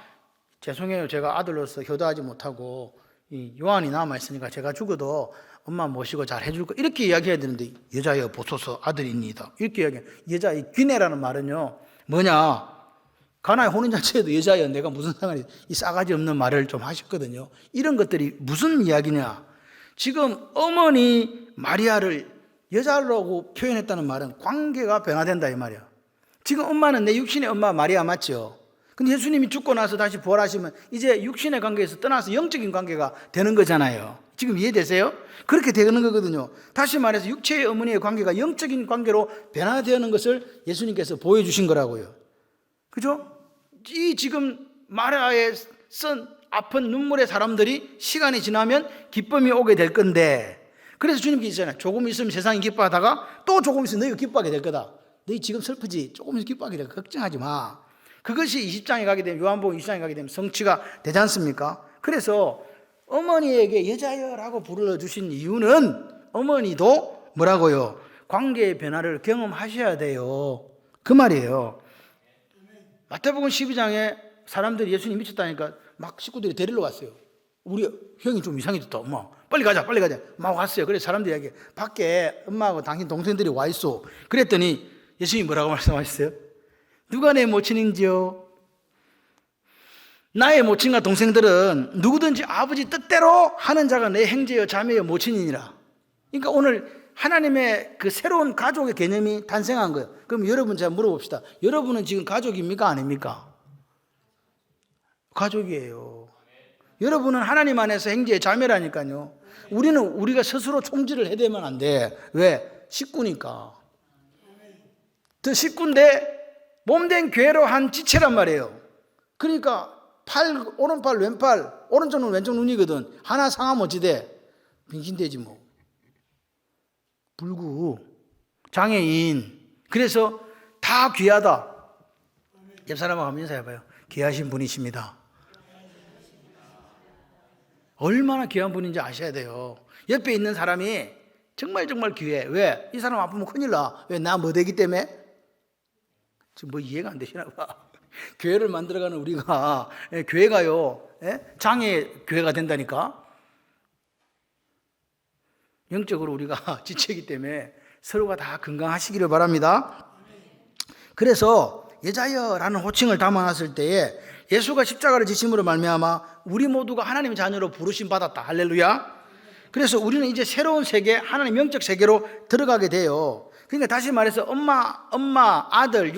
죄송해요. 제가 아들로서 효도하지 못하고 이 요한이 남아있으니까 제가 죽어도 엄마 모시고 잘 해줄 거 이렇게 이야기해야 되는데 여자여 보소서 아들입니다. 이렇게 이야기해요. 여자 이 귀내라는 말은요 뭐냐? 가나의 혼인잔치에도 여자여 내가 무슨 상관이 이 싸가지 없는 말을 좀 하셨거든요. 이런 것들이 무슨 이야기냐? 지금 어머니 마리아를 여자라고 표현했다는 말은 관계가 변화된다 이 말이야. 지금 엄마는 내 육신의 엄마 마리아 맞죠? 근데 예수님이 죽고 나서 다시 부활하시면 이제 육신의 관계에서 떠나서 영적인 관계가 되는 거잖아요. 지금 이해되세요? 그렇게 되는 거거든요. 다시 말해서 육체의 어머니의 관계가 영적인 관계로 변화되는 것을 예수님께서 보여주신 거라고요. 그죠? 이 지금 마리아의 쓴 아픈 눈물의 사람들이 시간이 지나면 기쁨이 오게 될 건데, 그래서 주님께서 있잖아요. 조금 있으면 세상이 기뻐하다가 또 조금 있으면 너희가 기뻐하게 될 거다. 너희 지금 슬프지? 조금 있으면 기뻐하게 될 거다. 걱정하지 마. 그것이 20장에 가게 되면, 요한복음 20장에 가게 되면 성취가 되지 않습니까? 그래서 어머니에게 여자여라고 불러주신 이유는 어머니도 뭐라고요? 관계의 변화를 경험하셔야 돼요. 그 말이에요. 마태복음 12장에 사람들이 예수님 미쳤다니까 막 식구들이 데리러 왔어요. 우리 형이 좀 이상해졌다. 엄마 빨리 가자 빨리 가자. 막 왔어요. 그래서 사람들이 이야기해. 밖에 엄마하고 당신 동생들이 와 있어. 그랬더니 예수님이 뭐라고 말씀하셨어요? 누가 내 모친인지요? 나의 모친과 동생들은 누구든지 아버지 뜻대로 하는 자가 내 형제여 자매여 모친이니라. 그러니까 오늘 하나님의 그 새로운 가족의 개념이 탄생한 거예요. 그럼 여러분 제가 물어봅시다. 여러분은 지금 가족입니까 아닙니까? 가족이에요. 여러분은 하나님 안에서 형제 자매라니까요. 우리는 우리가 스스로 총질을 해대면 안 돼. 왜? 식구니까. 그 식구인데 몸된 괴로 한 지체란 말이에요. 그러니까 오른팔 왼팔, 오른쪽 눈 왼쪽 눈이거든. 하나 상하면 어찌 돼? 빙신되지 뭐. 불구 장애인. 그래서 다 귀하다. 옆 사람하고 한번 인사해봐요. 귀하신 분이십니다. 얼마나 귀한 분인지 아셔야 돼요. 옆에 있는 사람이 정말 정말 귀해. 왜? 이 사람 아프면 큰일 나. 왜? 나 뭐 되기 때문에? 지금 뭐 이해가 안 되시나 봐. 교회를 만들어가는 우리가 교회가요 장애 교회가 된다니까. 영적으로 우리가 지체이기 때문에 서로가 다 건강하시기를 바랍니다. 그래서 여자여라는 호칭을 담아놨을 때에 예수가 십자가를 지심으로 말미암아 우리 모두가 하나님의 자녀로 부르심 받았다. 할렐루야. 그래서 우리는 이제 새로운 세계, 하나님 영적 세계로 들어가게 돼요. 그러니까 다시 말해서 엄마, 아들,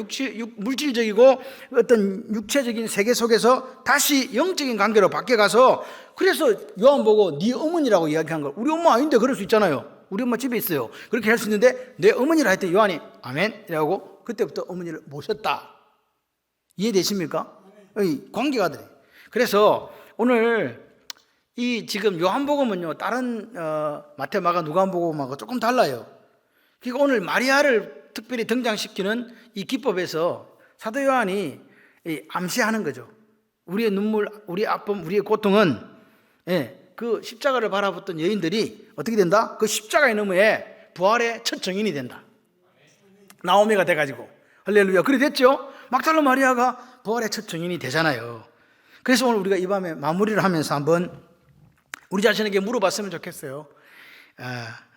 물질적이고 어떤 육체적인 세계 속에서 다시 영적인 관계로 바뀌어가서, 그래서 요한 보고 네 어머니라고 이야기한 걸. 우리 엄마 아닌데 그럴 수 있잖아요. 우리 엄마 집에 있어요. 그렇게 할 수 있는데 내 어머니라 했더니 요한이 아멘 이라고 그때부터 어머니를 모셨다. 이해되십니까? 관계가 돼. 그래서 오늘 이 지금 요한복음은요 다른 마태, 마가, 누가복음하고 조금 달라요. 그러니까 오늘 마리아를 특별히 등장시키는 이 기법에서 사도 요한이 암시하는 거죠. 우리의 눈물, 우리의 아픔, 우리의 고통은 그 십자가를 바라봤던 여인들이 어떻게 된다? 그 십자가의 너머에 부활의 첫 증인이 된다. 나오미가 돼가지고. 할렐루야. 그래 됐죠? 막달라 마리아가 부활의 첫 증인이 되잖아요. 그래서 오늘 우리가 이 밤에 마무리를 하면서 한번 우리 자신에게 물어봤으면 좋겠어요.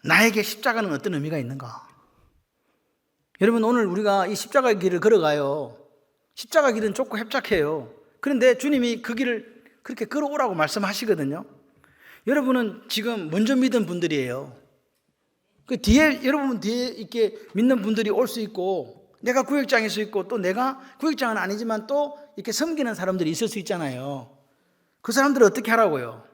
나에게 십자가는 어떤 의미가 있는가? 여러분, 오늘 우리가 이 십자가의 길을 걸어가요. 십자가 길은 좁고 협착해요. 그런데 주님이 그 길을 그렇게 걸어오라고 말씀하시거든요. 여러분은 지금 먼저 믿은 분들이에요. 그 뒤에, 여러분 뒤에 이렇게 믿는 분들이 올 수 있고, 내가 구역장일 수 있고, 또 내가 구역장은 아니지만 또 이렇게 섬기는 사람들이 있을 수 있잖아요. 그 사람들은 어떻게 하라고요?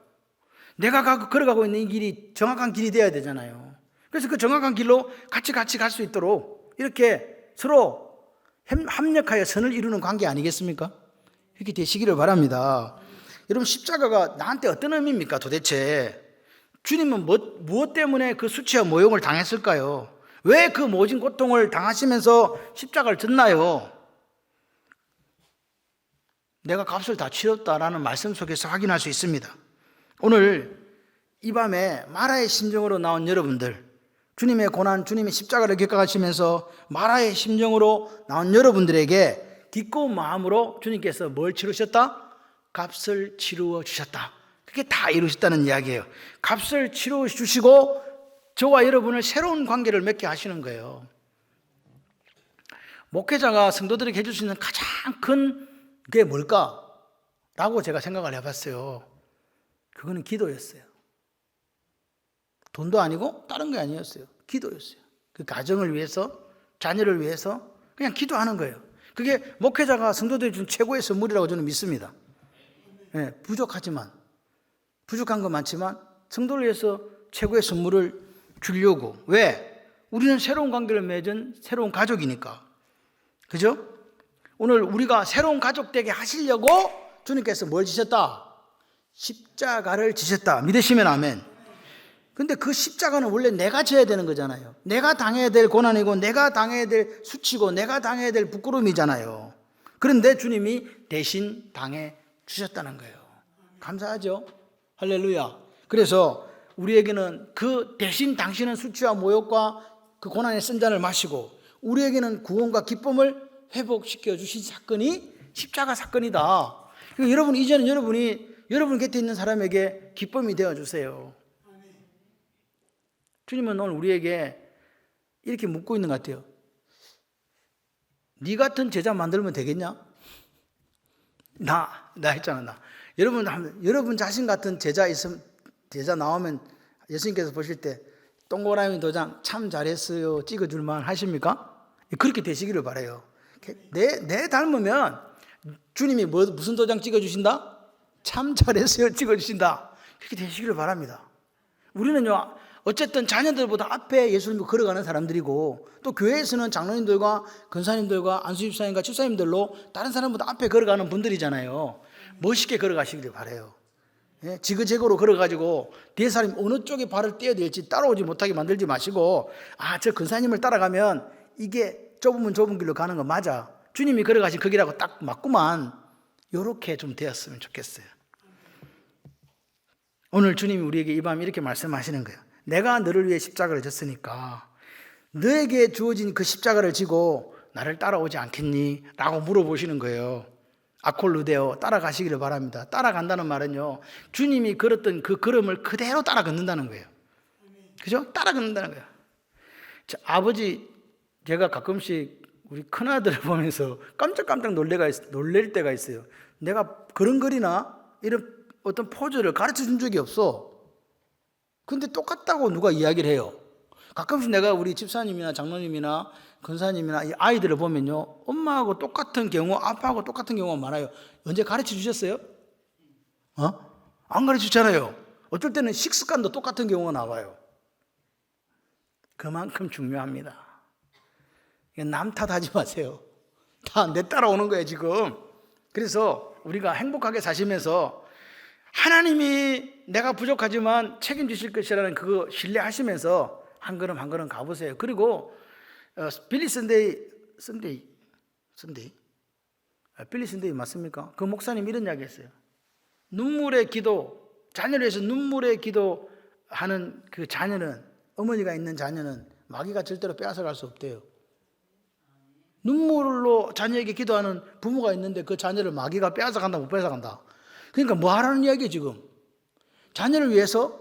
내가 걸어가고 있는 이 길이 정확한 길이 되어야 되잖아요. 그래서 그 정확한 길로 같이 갈 수 있도록 이렇게 서로 합력하여 선을 이루는 관계 아니겠습니까? 이렇게 되시기를 바랍니다. 여러분, 십자가가 나한테 어떤 의미입니까 도대체? 주님은 무엇 때문에 그 수치와 모욕을 당했을까요? 왜 그 모진 고통을 당하시면서 십자가를 졌나요? 내가 값을 다 치렀다라는 말씀 속에서 확인할 수 있습니다. 오늘 이 밤에 마라의 심정으로 나온 여러분들, 주님의 고난, 주님의 십자가를 겪어가시면서 마라의 심정으로 나온 여러분들에게 기꺼운 마음으로 주님께서 뭘 치르셨다? 값을 치루어 주셨다. 그게 다 이루셨다는 이야기예요. 값을 치루어 주시고 저와 여러분을 새로운 관계를 맺게 하시는 거예요. 목회자가 성도들에게 해줄 수 있는 가장 큰 게 뭘까? 라고 제가 생각을 해봤어요. 그거는 기도였어요. 돈도 아니고 다른 게 아니었어요. 기도였어요. 그 가정을 위해서, 자녀를 위해서 그냥 기도하는 거예요. 그게 목회자가 성도들이 준 최고의 선물이라고 저는 믿습니다. 부족하지만, 부족한 건 많지만 성도를 위해서 최고의 선물을 주려고. 왜? 우리는 새로운 관계를 맺은 새로운 가족이니까. 그죠? 오늘 우리가 새로운 가족 되게 하시려고 주님께서 뭘 지셨다? 십자가를 지셨다. 믿으시면 아멘. 근데 그 십자가는 원래 내가 져야 되는 거잖아요. 내가 당해야 될 고난이고 내가 당해야 될 수치고 내가 당해야 될 부끄러움이잖아요. 그런데 주님이 대신 당해 주셨다는 거예요. 감사하죠? 할렐루야. 그래서 우리에게는 그 대신 당신은 수치와 모욕과 그 고난의 쓴 잔을 마시고 우리에게는 구원과 기쁨을 회복시켜 주신 사건이 십자가 사건이다. 여러분, 이제는 여러분 곁에 있는 사람에게 기쁨이 되어 주세요. 주님은 오늘 우리에게 이렇게 묻고 있는 것 같아요. 네 같은 제자 만들면 되겠냐? 나 했잖아. 여러분 자신 같은 제자 나오면 예수님께서 보실 때 동그라미 도장 참 잘했어요 찍어줄만 하십니까? 그렇게 되시기를 바라요. 내 닮으면 주님이 무슨 도장 찍어주신다? 참 잘했어요 찍어주신다. 그렇게 되시기를 바랍니다. 우리는요, 어쨌든 자녀들보다 앞에 예수님을 걸어가는 사람들이고 또 교회에서는 장로님들과 권사님들과 안수집사님과 집사님들로 다른 사람보다 앞에 걸어가는 분들이잖아요. 멋있게 걸어가시길 바라요. 예? 지그재그로 걸어가지고 뒤에 사람이 어느 쪽에 발을 떼야 될지 따라오지 못하게 만들지 마시고, 저 권사님을 따라가면 이게 좁으면 좁은 길로 가는 거 맞아, 주님이 걸어가신 그 길하고 딱 맞구만, 요렇게 좀 되었으면 좋겠어요. 오늘 주님이 우리에게 이 밤 이렇게 말씀하시는 거예요. 내가 너를 위해 십자가를 졌으니까 너에게 주어진 그 십자가를 지고 나를 따라오지 않겠니? 라고 물어보시는 거예요. 아콜루데오, 따라가시기를 바랍니다. 따라간다는 말은요, 주님이 걸었던 그 걸음을 그대로 따라 걷는다는 거예요. 그죠? 따라 걷는다는 거예요. 제가 가끔씩 우리 큰아들을 보면서 깜짝깜짝 놀랄 때가 있어요. 내가 걸음걸이나 이런 어떤 포즈를 가르쳐 준 적이 없어. 근데 똑같다고 누가 이야기를 해요. 가끔씩 내가 우리 집사님이나 장로님이나 권사님이나 이 아이들을 보면요, 엄마하고 똑같은 경우, 아빠하고 똑같은 경우가 많아요. 언제 가르쳐 주셨어요? 안 가르쳐 주잖아요. 어떨 때는 식습관도 똑같은 경우가 나와요. 그만큼 중요합니다. 남 탓하지 마세요. 다 내 따라오는 거예요 지금. 그래서 우리가 행복하게 사시면서 하나님이 내가 부족하지만 책임지실 것이라는 그거 신뢰하시면서 한 걸음 한 걸음 가보세요. 그리고 빌리 선데이 맞습니까? 그 목사님 이런 이야기 했어요. 눈물의 기도, 자녀를 위해서 눈물의 기도하는 그 자녀는, 어머니가 있는 자녀는 마귀가 절대로 빼앗아갈 수 없대요. 눈물로 자녀에게 기도하는 부모가 있는데 그 자녀를 마귀가 빼앗아간다, 못 빼앗아간다. 그러니까 뭐 하라는 이야기예요 지금. 자녀를 위해서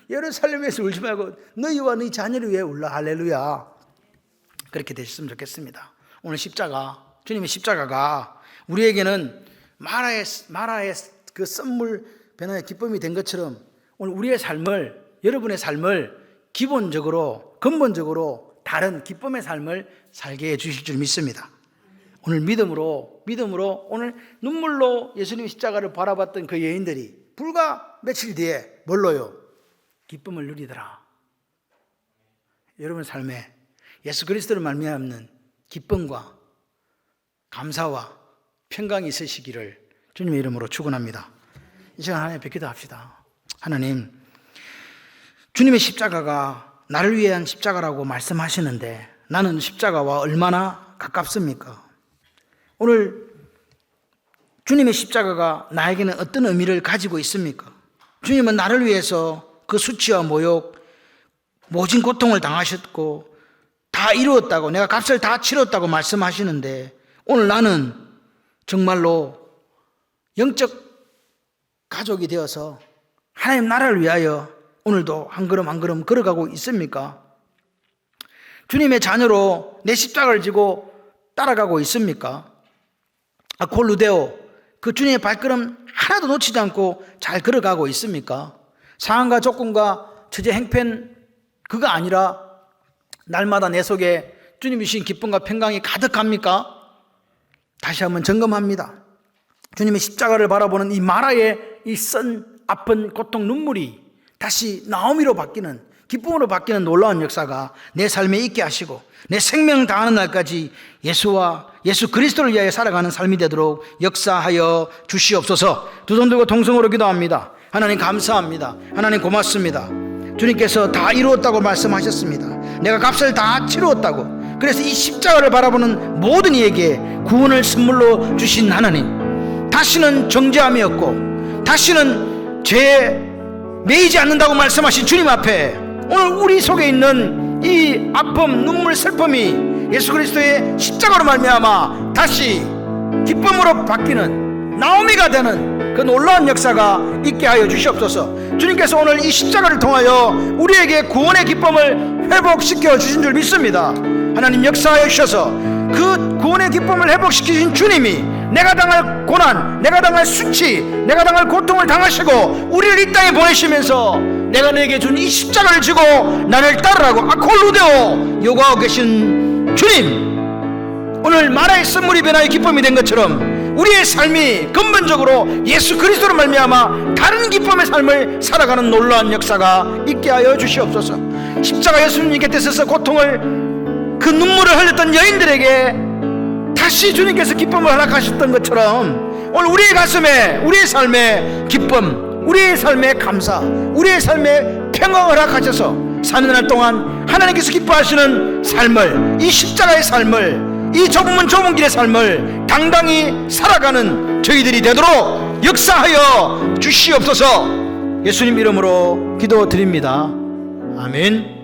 예루살렘에서 울지 말고 너희와 너희 자녀를 위해 울라. 할렐루야. 그렇게 되셨으면 좋겠습니다. 오늘 주님의 십자가가 우리에게는 마라의 그 썬물 변화의 기쁨이 된 것처럼 오늘 우리의 삶을, 여러분의 삶을 근본적으로 다른 기쁨의 삶을 살게 해주실 줄 믿습니다. 오늘 믿음으로 오늘 눈물로 예수님의 십자가를 바라봤던 그 여인들이 불과 며칠 뒤에 뭘로요? 기쁨을 누리더라. 여러분 삶에 예수 그리스도를 말미암는 기쁨과 감사와 평강이 있으시기를 주님의 이름으로 축원합니다. 이 시간 하나님 뵙기도 합시다. 하나님, 주님의 십자가가 나를 위한 십자가라고 말씀하시는데 나는 십자가와 얼마나 가깝습니까? 오늘 주님의 십자가가 나에게는 어떤 의미를 가지고 있습니까? 주님은 나를 위해서 그 수치와 모욕, 모진 고통을 당하셨고 다 이루었다고, 내가 값을 다 치렀다고 말씀하시는데 오늘 나는 정말로 영적 가족이 되어서 하나님 나라를 위하여 오늘도 한 걸음 한 걸음 걸어가고 있습니까? 주님의 자녀로 내 십자가를 지고 따라가고 있습니까? 아콜루데오, 그 주님의 발걸음 하나도 놓치지 않고 잘 걸어가고 있습니까? 상황과 조건과 처제 행편 그거 아니라 날마다 내 속에 주님이 주신 기쁨과 평강이 가득합니까? 다시 한번 점검합니다. 주님의 십자가를 바라보는 이 마라의 이 썬 아픈 고통, 눈물이 다시 나오미로 바뀌는, 기쁨으로 바뀌는 놀라운 역사가 내 삶에 있게 하시고 내 생명 다하는 날까지 예수 그리스도를 위하여 살아가는 삶이 되도록 역사하여 주시옵소서. 두 손 들고 동성으로 기도합니다. 하나님 감사합니다. 하나님 고맙습니다. 주님께서 다 이루었다고 말씀하셨습니다. 내가 값을 다 치루었다고. 그래서 이 십자가를 바라보는 모든 이에게 구원을 선물로 주신 하나님, 다시는 정죄함이 없고 다시는 죄에 매이지 않는다고 말씀하신 주님 앞에 오늘 우리 속에 있는 이 아픔, 눈물, 슬픔이 예수 그리스도의 십자가로 말미암아 다시 기쁨으로 바뀌는 나오미가 되는 그 놀라운 역사가 있게 하여 주시옵소서. 주님께서 오늘 이 십자가를 통하여 우리에게 구원의 기쁨을 회복시켜 주신 줄 믿습니다. 하나님 역사하여 주셔서 그 구원의 기쁨을 회복시키신 주님이 내가 당할 고난, 내가 당할 수치, 내가 당할 고통을 당하시고 우리를 이 땅에 보내시면서 내가 너에게 준 이 십자가를 지고 나를 따르라고 아콜루데오 요구하고 계신 주님, 오늘 마라의 선물이 변화의 기쁨이 된 것처럼 우리의 삶이 근본적으로 예수 그리스도로 말미암아 다른 기쁨의 삶을 살아가는 놀라운 역사가 있게 하여 주시옵소서. 십자가 예수님 곁에 서서 고통을, 그 눈물을 흘렸던 여인들에게 다시 주님께서 기쁨을 허락하셨던 것처럼 오늘 우리의 가슴에, 우리의 삶에 기쁨, 우리의 삶에 감사, 우리의 삶에 평강을 허락하셔서 사는 날 동안 하나님께서 기뻐하시는 삶을, 이 십자가의 삶을, 이 좁은 길의 삶을 당당히 살아가는 저희들이 되도록 역사하여 주시옵소서. 예수님 이름으로 기도드립니다. 아멘.